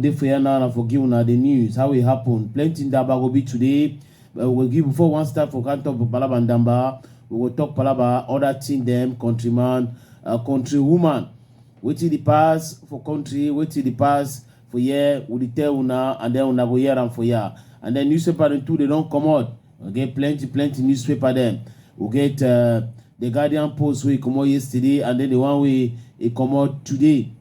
dey for here now and for give una the news how it happened. Plenty that go be today. We'll give before one start for can't talk Palaba and Damba. We will talk Palaba, other thing them, countryman, countrywoman. Wait till the pass for country, wait till the pass for year, we tell una, and then una go here and for year. And then newspaper and two, they don't come out. We get plenty newspaper then. We get the Guardian Post we come out yesterday, and then the one we come out today.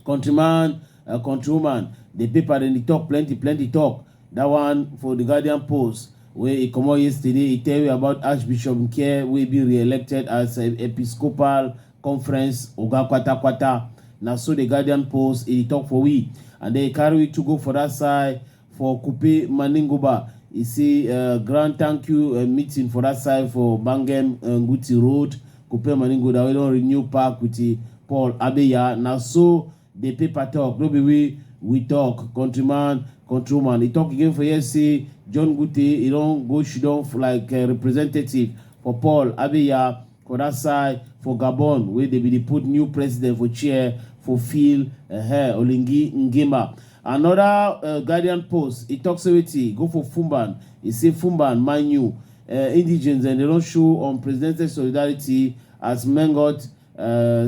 Countryman, countrywoman, the paper then they talk plenty talk. That one for the Guardian Post where he come out yesterday. He tell you about Archbishop Nke will be re-elected as an Episcopal Conference Oga Kwata. Now so the Guardian Post he talk for we, and they carry it to go for that side for Kupe Maningoba. You see grand thank you meeting for that side for Bangem Nguti Road. Kupe Maningoba we don't renew park with Paul Abeya. Now so the paper talk. No be we talk countryman, countrywoman. He talk again for say John Gute. He don't go she don't like representative for Paul Abeya for that side for Gabon where they be put new president for chair for Phil Olingi Ngema. Another Guardian Post, he talks about it, go for Fumban. He say Fumban, Manu, indigents, and they don't show on presidential solidarity as Mengot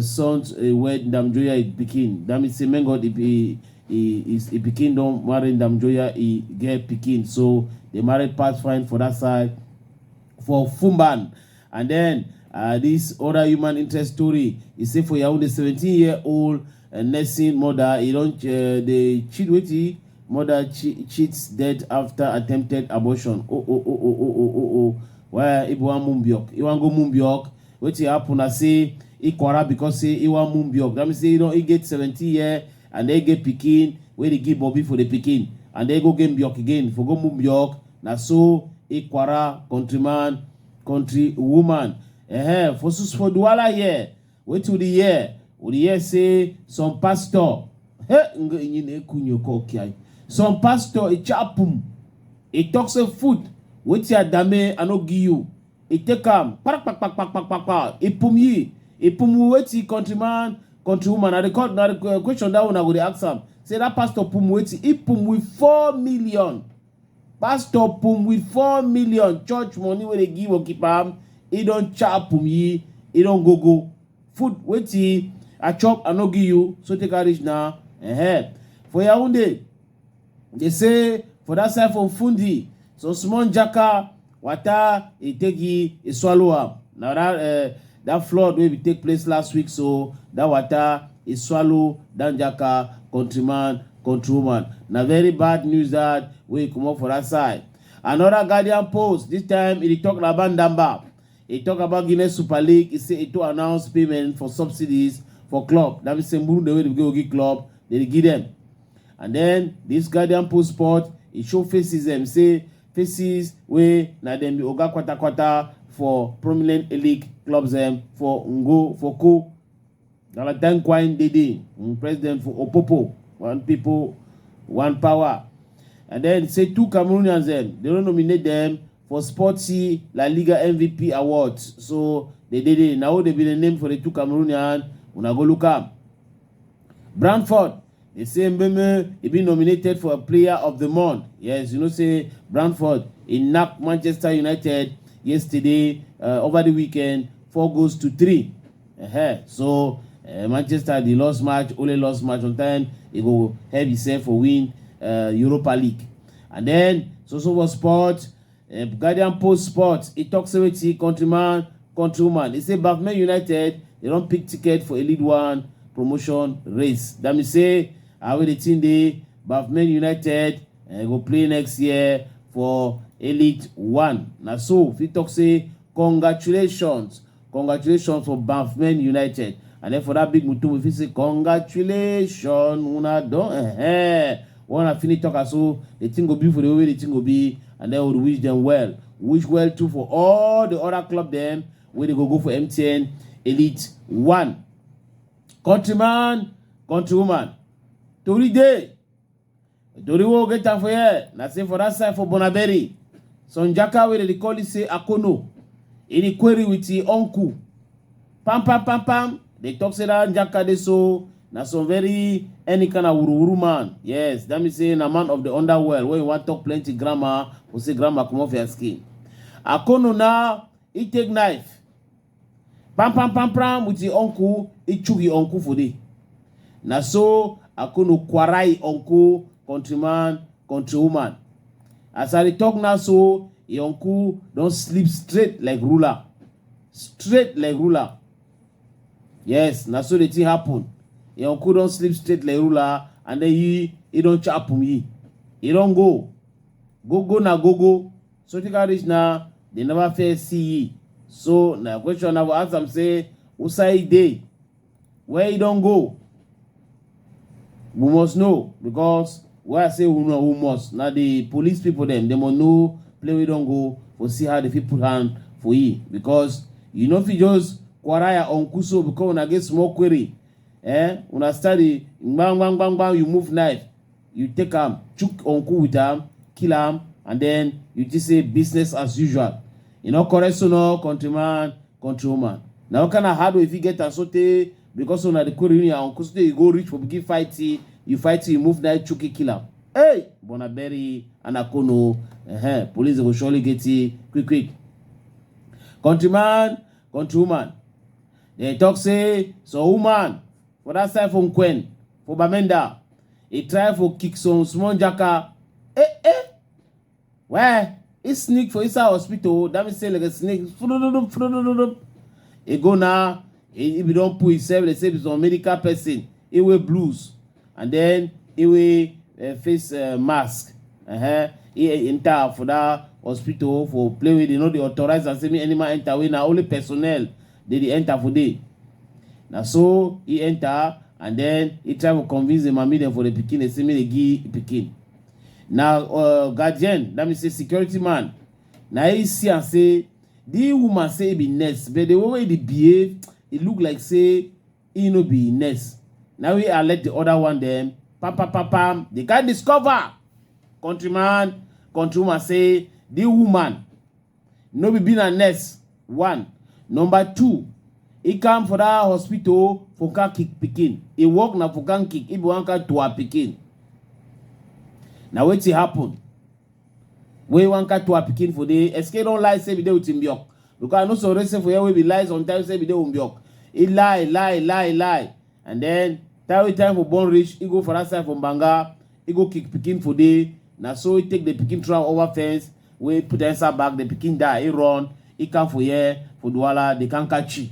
sons where Damjoya it begin. That means say Mengot he begin don't marry Damjoya, he get Pekin. So they married part fine for that side for Fumban. And then this other human interest story, he say for Yaounde 17-year-old nursing mother, he don't they cheat with he mother cheats dead after attempted abortion. Why he want Mumbiok? He want go Mumbiok. What he happen? I say he quarrel because say he want Mumbiok. That means say he get 17 years and they get Pekin where they give Bobby for the Pekin and they go get Mbiok again for go Mumbiok. Now so he quarrel countryman, country woman. For Douala here, wait till the year. Would the year say some pastor? Some pastor a chapum. It talks of food. Wait your dame and no give you. It take him. It pum ye. It pum wait countryman, countrywoman. I record the question that one I would ask him. Say that pastor pum wait. It pum with 4 million. Pastor pum with 4 million. Church money where they give or keep him. He don't chop ye, he don't go. Food, wait ye, I chop, I no give you, so take a rich now. For Yaounde, they say, for that side from Fundi, so small jaka, water, he take ye, he swallow up. Now that flood will take place last week, so that water, he swallow, that jaka, countryman, countrywoman. Now very bad news that we come up for that side. Another Guardian Post, this time he talk about Damba. He talk about Guinness Super League. He say it to announce payment for subsidies for club. That means the way they go get club, they give them. And then this Guardian Post Sport, it show faces them. Say faces where na them be oga kwata for prominent elite clubs them for Ngo for Co. Galatan Kwine Dede, president for Opopo. One people, one power. And then say 2 Cameroonians them. They don't nominate them for Sportsy La Liga MVP awards. So they did it. Now they be the name for the 2 Cameroonians. Una go look up. Brantford. They say Mbeme he been nominated for a player of the month. Yes, you know say Brantford in knocked Manchester United yesterday over the weekend 4-3. So Manchester they lost match, only lost match on time. He go have himself for win Europa League. And then so for sport. Guardian Post Sports, it talks about the countryman, countrywoman. They say Bamenda United, they don't pick ticket for Elite 1 promotion race. That means say, I will the team day, Bamenda United go play next year for Elite 1. Now so, if you talk say, congratulations for Bamenda United. And then for that big mutu, if you say, congratulations, una don't, wanna finish talk so, the thing will be for the way the thing will be. And then we wish them well. Wish well too for all the other club them where they go for MTN Elite 1. Countryman, countrywoman. Tori day. Tori will get time for here. Now say for that side for Bonaberi. Sonjaka where they call it say Akono. Any query with the uncle. Pam. They talk say that Njaka de so na some very any kind of wuru man. Yes, that means say a man of the underworld. When you want talk plenty grammar, we say grammar come off your skin. Akono now, he take knife. Pam pam pam pam with the uncle, he chook the uncle for day. Na so Akono kwarai uncle, countryman, countrywoman. As I talk now, so your uncle don't sleep straight like ruler. Straight like ruler. Yes, na so the thing happen. Your uncle don't sleep straight like ruler, and then he don't chop me. He don't go. Go na go. So take reach now, they never first see ye. So now question I will ask them say, who say day? Where he don't go? We must know, because where I say who know who must. Now the police people them, they must know play we don't go for see how the people put hand for ye. Because you know if you just quaraya on kuso because when I get small query, when I study bang, you move knife, you take chook uncle with kill and then you just say business as usual. You know, correct so no countryman, countrywoman. Now kind of hard if you get a sote because on the query uncle you go reach for begin fight, you move knife, chook kill him. Hey, Bonaberry and Akono, police will surely get it quick. Countryman, countrywoman. They talk say, so woman, for that side from Quen, for Bamenda, he try for kick some small jacka. Where? He sneak for inside hospital, that means say like a snake. He go now, if you don't put himself, they say he's a medical person, he wear blues. And then he wear face mask. He enter for that hospital for play with, you know, the authorized and say me animal enter with now only personnel they enter for day. Now so he enter and then he try to convince the mommy them for the pikin, they say me they give pikin. Now guardian, that means say security man. Now he see and say the woman say be nurse, but the way they behave, it look like say he no be nurse. Now we alert the other one them. Pam. They can't discover. Countryman, countrywoman say the woman no be been a nurse. 1. Number 2, he come for that hospital for can kick pikin. He work na for can kick. He be one can to a pikin. Now what happen? We one can to a pikin for the SK don't lie say be there with him biok. Because I know so reason for here we be lies sometimes say be there with biok. He lie. And then time for born rich, he go for that side from Banga, he go kick pikin for day. Now so he take the pikin throw over fence, we put the answer back, the pikin die, he run, he come for here, for Douala, they can't catch you.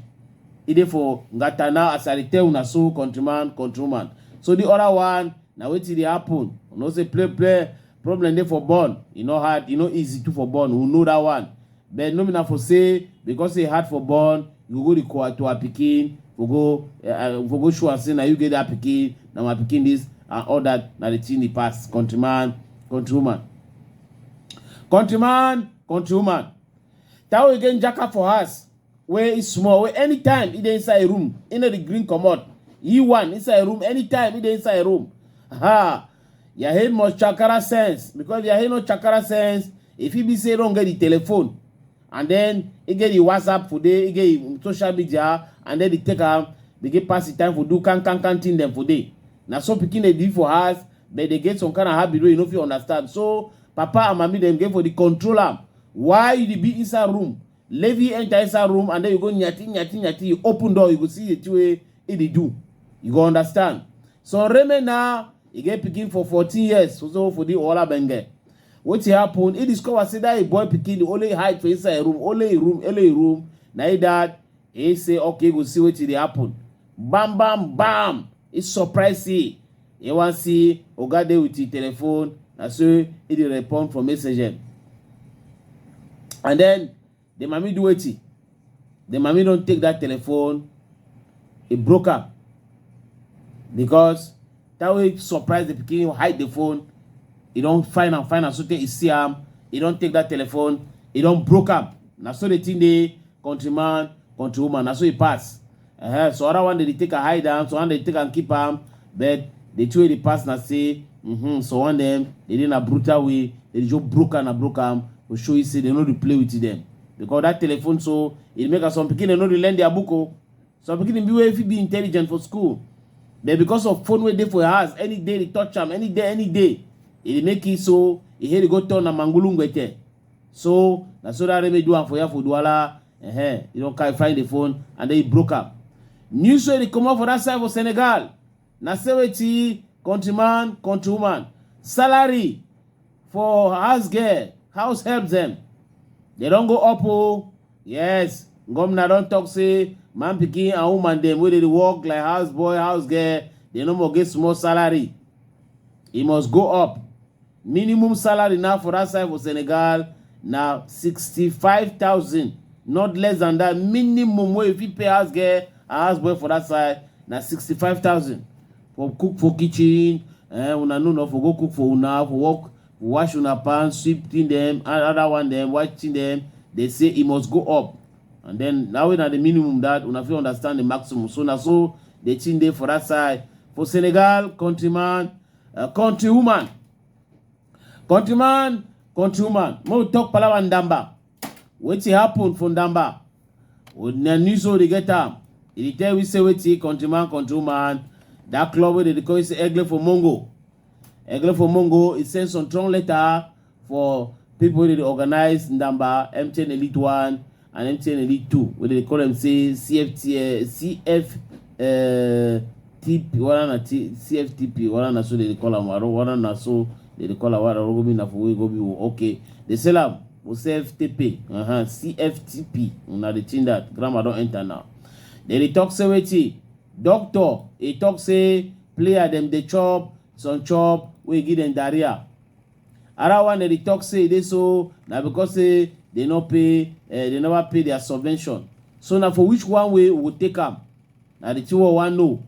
He dey for Ngatana as I tell una so countryman, countrywoman. So the other one, now wait till they happen. You know say play, problem there for born. You know hard, you know easy to for born, we know that one. But no me for say, because they hard for born, you go to a pikin, for go show and say now you get that pikin, now my pikin this and all that, now the thing the pass. Countryman, countrywoman. Countrywoman. That we get jacka for us. Where it's small, where anytime it inside a room, in the green commode. E1 inside a room, anytime it inside a room. Your head must chakra sense. Because your head no chakra sense, if you be say don't get the telephone, and then he get the WhatsApp for day, he get social media, and then they take they get pass the time for do can thing them for day. Now so picking they do for us, but they get some kind of habit where you know if you understand. So Papa and Mommy them get for the controller. Why you be inside room? Levy enter inside room and then you go nyati, you open door, you go see the two way it do. You go understand. So Reme now, he get picking for 14 years, so for the Ola Benge. What happen? He discover say that a boy picking the only hide for inside a room, only room. Now that he say okay, go see what they happen. Bam. It's surprising. He want see Ogade with the telephone, and so he respond from message. And then the mommy do it. The mommy don't take that telephone. It broke up. Because that way surprise the pikin hide the phone. He don't find and so he see him. He don't take that telephone. He don't broke up. Now so the thing they countryman, countrywoman. Now so he pass. So other one they take a hide down. So one they take and keep him. But the two they pass and say, so one them they did in a brutal way. They just broke him. We show you say they know to play with them. Because that telephone so it make us some people they know to learn their book. Some people be intelligent for school. But because of phone wey dey for your house, any day they touch am, any day, it make it so he here go turn na mangulungwete. So that's so that they may do am for you for Douala. You don't can't find the phone and then he broke up. News wey they come out for that side for Senegal. Na say countryman, countrywoman. Salary for house girl, house help them. They don't go up. Oh, yes. Governor don't talk say man pikin and woman them where they work like house boy, house girl. They no more get small salary. It must go up. Minimum salary now for that side for Senegal now 65,000. Not less than that. Minimum way if you pay house girl and house boy for that side now 65,000. For cook for kitchen, una no for go cook for una, for work, wash una pants, sweeping them, another one them, watching them. They say it must go up. And then now we're at the minimum that una feel understand the maximum. So now so they change there for that side. For Senegal, countryman, countrywoman. Countryman, countrywoman. Mo talk palawa ndamba. What happen for ndamba? Na news so they get them. It tell we say what countryman, countrywoman. That club where they call it Egle for Mongo. Egle for Mongo, it sends some strong letter for people that organize Ndamba, MTN Elite 1 and MTN Elite 2. Where they call them say CFTP, one so they call them, one so they call them, okay. They sell them, CFTP, CFTP. Now they change that. Grammar don't enter now. They talk say doctor, he talk say player them they chop, some chop, we give them diarrhea. Other one they talk say they so now because say they not pay, they never pay their subvention. So now for which one way we will take them? Now the 201 no.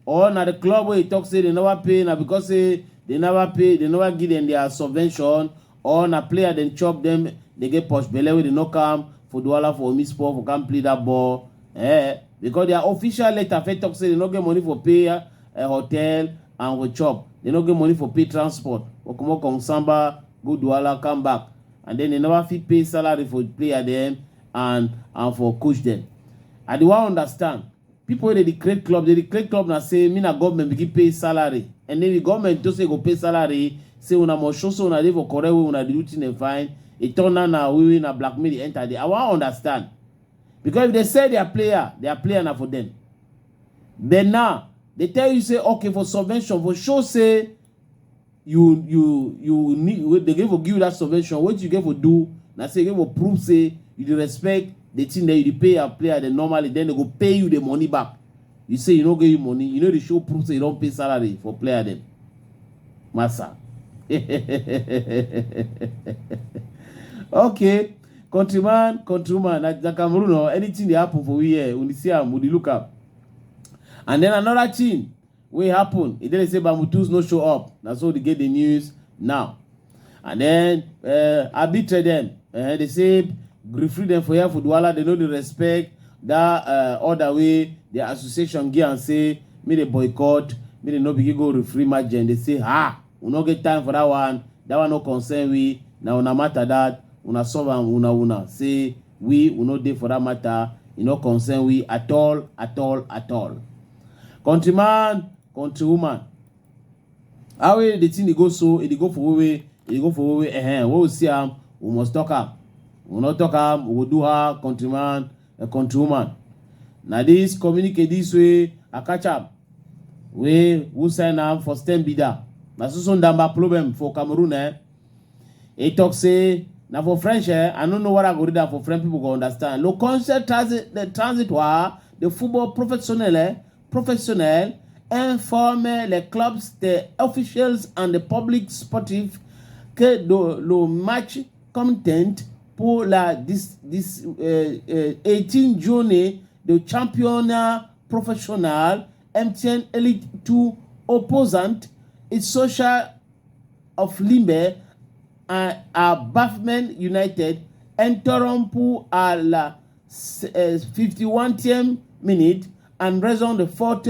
Or now the club where he talk say they never pay now because say they never pay, they never give them their subvention. Or now player then chop them, they get push belly with they no come for Douala for Misport for come play that ball. Because their official letter talk say they don't get money for pay a hotel and for chop. They don't get money for pay transport. Or come on Samba, go Douala, come back. And then they never fit pay salary for player them and for coach them. I do want understand. People they create club now say me na government begin pay salary. And then the government just say go pay salary, say una must show so una dey for correct way una do thing and fine. It turn na we na blackmail enter there. I want understand. Because if they say they are player now for them. Then now they tell you say okay for subvention for sure say you need they give for give you that subvention. What you get for do? Now say give for proof say you respect the thing that you pay a player then normally then they go pay you the money back. You say you don't give you money, you know they show proof say you don't pay salary for player then. Massa. Okay. Countryman, at Cameroon or anything they happen for we here, we see them, we look up. And then another thing will happen. It didn't say Bamutus no show up. That's how they get the news now. And then arbitrate them. They say free them for here for Douala. They know the respect that other way the association give and say me they boycott, me they no begin go referee match and they say we no get time for that one. That one no concern we. Now no matter that. Una solve and una say we no dey for that matter, you know concern we at all. Countryman, countrywoman. How the thing they go so, it go for way, what we see we must talk am. We not talk am, we will do her countryman, countrywoman. Now this communicate this way, I catch up. We sign am for STEM bidder. Na so ndamba problem for Cameroon He talk say now for French, I don't know what I go read that for French people go understand. Le concert transitoire de football professionnel informe les clubs, the officials and the public sportif que le match content pour la 18 journée de championnat professionnel MTN Elite 2 opposant its social of Limbe à Bafman United interrompu à la 51e minute en raison de fort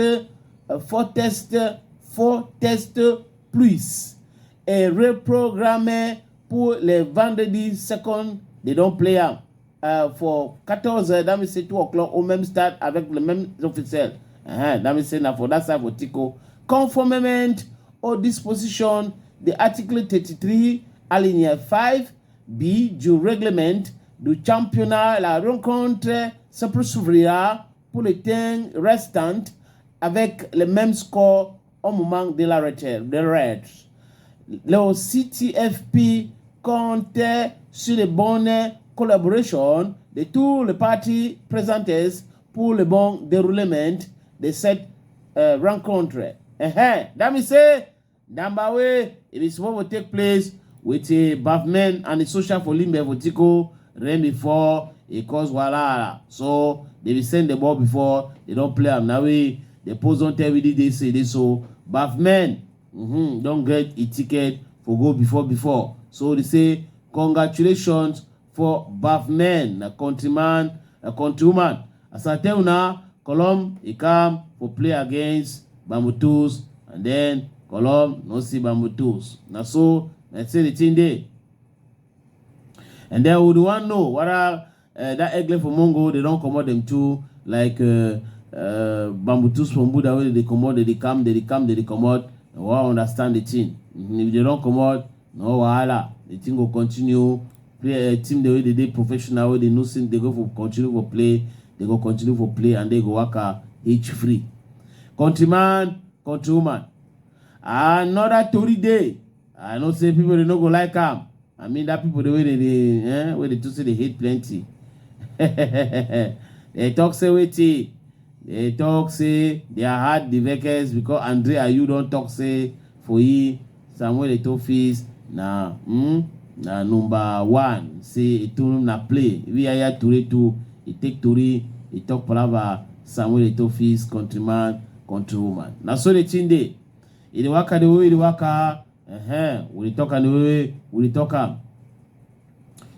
test plus et reprogrammé pour le vendredi second. They don't play for 14 h, that means c'est 2 o'clock au même stade avec le même officiel. That means say now for that side for Tico. Conformement or disposition de article 33 alinéa 5B du règlement du championnat, la rencontre se poursuivra pour le temps restant avec le même score au moment de la retraite. Le CTFP compte sur les bonnes collaborations de tous les parties présentes pour le bon déroulement de cette rencontre. That means say, number way, it is what will take place with a Bafman and the social for Limbe Votiko rain before it cause wala. So they will send the ball before they don't play them. Now we the post don't tell me they say this so Bafman don't get a ticket for go before. So they say congratulations for Bafman, a countryman, a countrywoman. As I tell now, Column he come for play against Bambutus and then Column no see Bambutus. Now so let's say the thing there. And then we want to know whether that egg for Mongo they don't come out them too like Bambutus from Buddha where they come out, they come out. We understand the thing. If they don't come out, no wahala. The thing will continue. Play a team the way they did professional way they know since they go for continue for play, they go continue for play and they go work each free. Countryman, countrywoman. Another 30 day. I know say people they no go like them. I mean that people the way they where they to say they hate plenty. They talk say wait. They talk say they are hard the vacants because Andre you don't talk say for ye somewhere they talk fees na number one say it na play we are here to it take turi it talk palava somewhere they talk fees countryman countrywoman. Now so the thing day it waka the way it waka we talk and the way we talk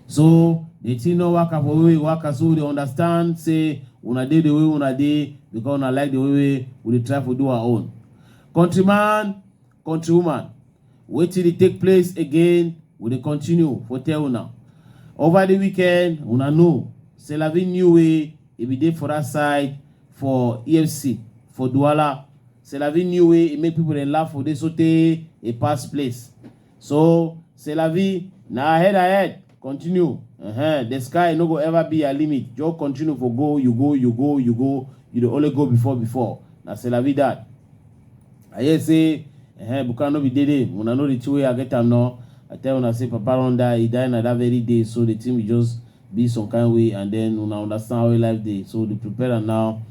so the thing no waka for way waka so they understand say una dey the way una dey because una like the way we try to do our own. Countryman, countrywoman, wait till it take place again, we dey continue for tell una. Over the weekend, una know, c'est la vie new way, it be dey for that side for EFC, for Douala. C'est la vie new way, it make people dey laugh for this sote a past place. So, c'est la vie, now ahead, continue. The sky no go ever be a limit. Just continue for go. You don't only go before. Now c'est la vie that. I hear say, because no be dead. When I know the two way I get them now, I tell when I say Papa Ronda, he died on that very day. So the team will just be some kind of way, and then when I understand how life day. So they prepare now.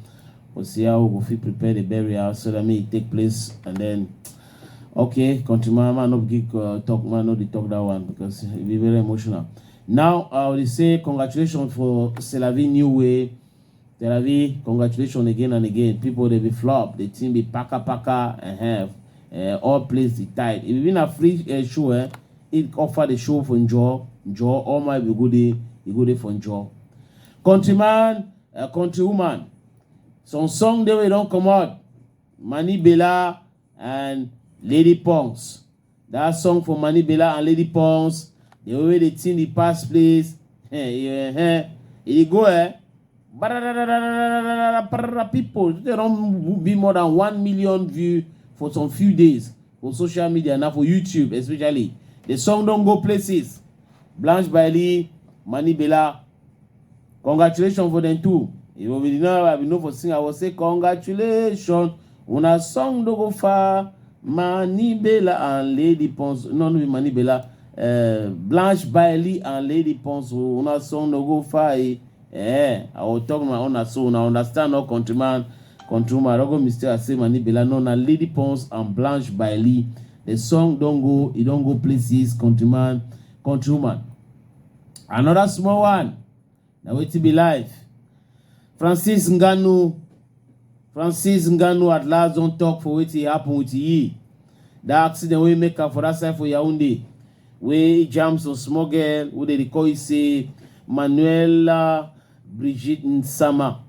We'll see how we will prepare the burial so that may take place, and then okay, countryman man not give talk man not the talk that one because it be very emotional. Now, I will say congratulations for C'est la vie new way. C'est la vie, congratulations again and again. People, they be flop. The team be paka and have all plays the tide. If you been a free show, it offer the show for enjoy. All might be good day for enjoy. Countryman, countrywoman. Some song they don't come out. Mani Bella and Lady Pongs. That song for Mani Bella and Lady Pongs. The way they think the past place, it go people, they don't be more than 1 million views for some few days for social media now for YouTube especially. The song don't go places. Blanche Bailey, Mani Bella, congratulations for them too. If we know for sing, I will say congratulations. When a song don't go far, Mani Bella and Lady Pons, no Mani Bella. Blanche Bailey and Lady Pons una song no go far. I will talk my own song. I understand no countryman. I don't go mistake. I say Mani Bella no na Lady Pons and Blanche Bailey. The song don't go places. Countryman, countrywoman. Another small one. Now wait to be live. Francis Ngannou at last don't talk for what happen with ye. That accident we make up for that side for Yaoundé. We jam some small girl who they call it say Manuela Brigitte Nsama.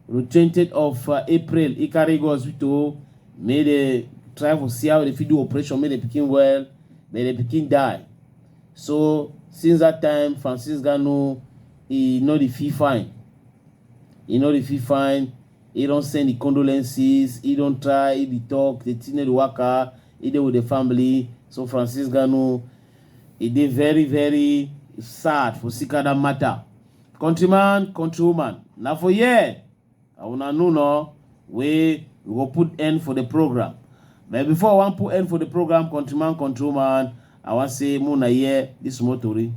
On the 20th of April, Ikarigo Hospital made a try to see how they do operation, made the pikin well, made the pikin die. So since that time, Francis Ngannou he know the fee fine. He don't send the condolences. He don't try the talk. The thing the worker. He dey with the family. So Francis Gano, he did very, very sad for Sikada matter. Countryman, countrywoman. Now for yeah, I wanna know no we go put end for the program. But before I want put end for the program, countryman, countrywoman, I want say muna yeah this motori.